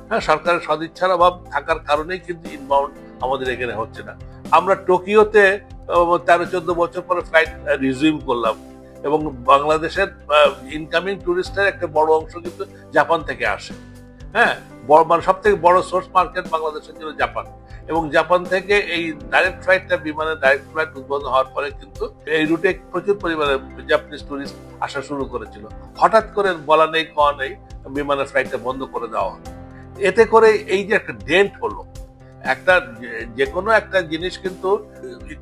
হ্যাঁ, সরকারের সদিচ্ছার অভাব থাকার কারণেই কিন্তু ইনবাউন্ড আমাদের এখানে হচ্ছে না। আমরা টোকিওতে 13-14 বছর পরে ফ্লাইট রিজিউম করলাম, এবং বাংলাদেশের ইনকামিং টুরিস্টের একটা বড় অংশ কিন্তু জাপান থেকে আসে। হ্যাঁ, মানে সব থেকে বড় সোর্স মার্কেট বাংলাদেশের জন্য জাপান, এবং জাপান থেকে এই ডাইরেক্ট ফ্লাইটটা, বিমানের ডাইরেক্ট ফ্লাইট উদ্বোধন হওয়ার পরে কিন্তু এই রুটে প্রচুর পরিমাণে জাপানিজ টুরিস্ট আসা শুরু করেছিল। হঠাৎ করে বলা নেই কওয়া নেই বিমানের ফ্লাইটটা বন্ধ করে দেওয়া হলো। এতে করে এই যে একটা ডেন্ট হলো, একটা যে কোনো একটা জিনিস কিন্তু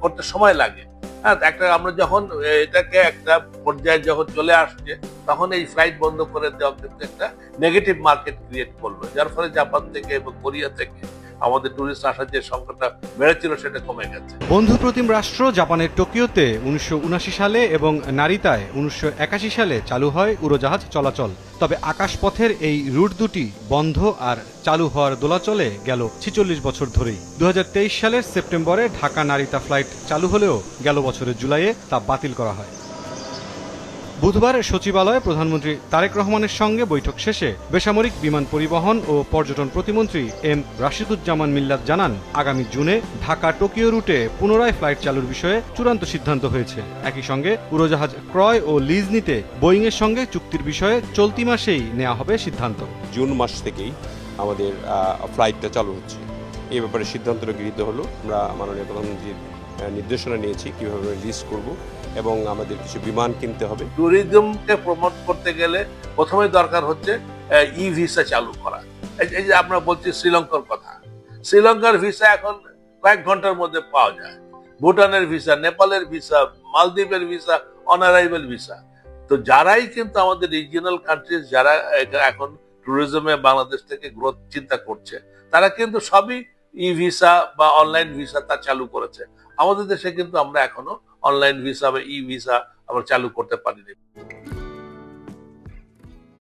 করতে সময় লাগে। হ্যাঁ, একটা আমরা যখন এটাকে একটা পর্যায়ে যখন চলে আসছে, তখন এই ফ্লাইট বন্ধ করে দেওয়া কিন্তু একটা নেগেটিভ মার্কেট ক্রিয়েট করলো, যার ফলে জাপান থেকে এবং কোরিয়া থেকে আমাদের টুরিস্ট আসার যে সংখ্যাটা বেড়েছিল সেটা কমে গেছে। বন্ধু প্রতিম রাষ্ট্র জাপানের টোকিওতে 1979 সালে এবং নারিতায় 1981 সালে চালু হয় উড়োজাহাজ চলাচল। তবে আকাশপথের এই রুট দুটি বন্ধ আর চালু হওয়ার দোলাচলে গেল 46 বছর ধরেই। 2023 সালের সেপ্টেম্বরে ঢাকা নারিতা ফ্লাইট চালু হলেও গেল বছরের জুলাইয়ে তা বাতিল করা হয়। বুধবার সচিবালয়ে প্রধানমন্ত্রী তারেক রহমানের সঙ্গে বৈঠক শেষে বেসামরিক বিমান পরিবহন ও পর্যটন প্রতিমন্ত্রী এম রাশিদুজ্জামান মিল্লাত জানান, আগামী জুনে ঢাকা টোকিও রুটে পুনরায় ফ্লাইট চালুর বিষয়ে চূড়ান্ত সিদ্ধান্ত হয়েছে। একই সঙ্গে উড়োজাহাজ ক্রয় ও লিজ নিতে বোয়িংয়ের সঙ্গে চুক্তির বিষয়ে চলতি মাসেই নেওয়া হবে সিদ্ধান্ত। জুন মাস থেকেই আমাদের ফ্লাইটটা চালু হচ্ছে, এই ব্যাপারে সিদ্ধান্তটা গৃহীত হলো। আমরা মাননীয় প্রধানমন্ত্রীর নির্দেশনা নিয়েছি কিভাবে লিজ করব, এবং আমাদের কিছু বিমান কিনতে হবে। ট্যুরিজমকে প্রমোট করতে গেলে প্রথমে দরকার হচ্ছে ই ভিসা চালু করা। এই যে আমরা বলছি শ্রীলঙ্কার কথা, শ্রীলঙ্কার ভিসা এখন কয়েক ঘন্টার মধ্যে পাওয়া যায়। ভুটানের ভিসা, নেপালের ভিসা, মালদ্বীপের ভিসা, অনারাইভেল ভিসা। তো যারাই কিন্তু আমাদের রিজিওনাল কান্ট্রিজ যারা এখন ট্যুরিজমে বাংলাদেশ থেকে গ্রোথ চিন্তা করছে, তারা কিন্তু সবই ই ভিসা বা অনলাইন ভিসা তা চালু করেছে। আমাদের দেশে কিন্তু আমরা এখনো অনলাইন ভিসা বা ই ভিসা আমরা চালু করতে পারিনি।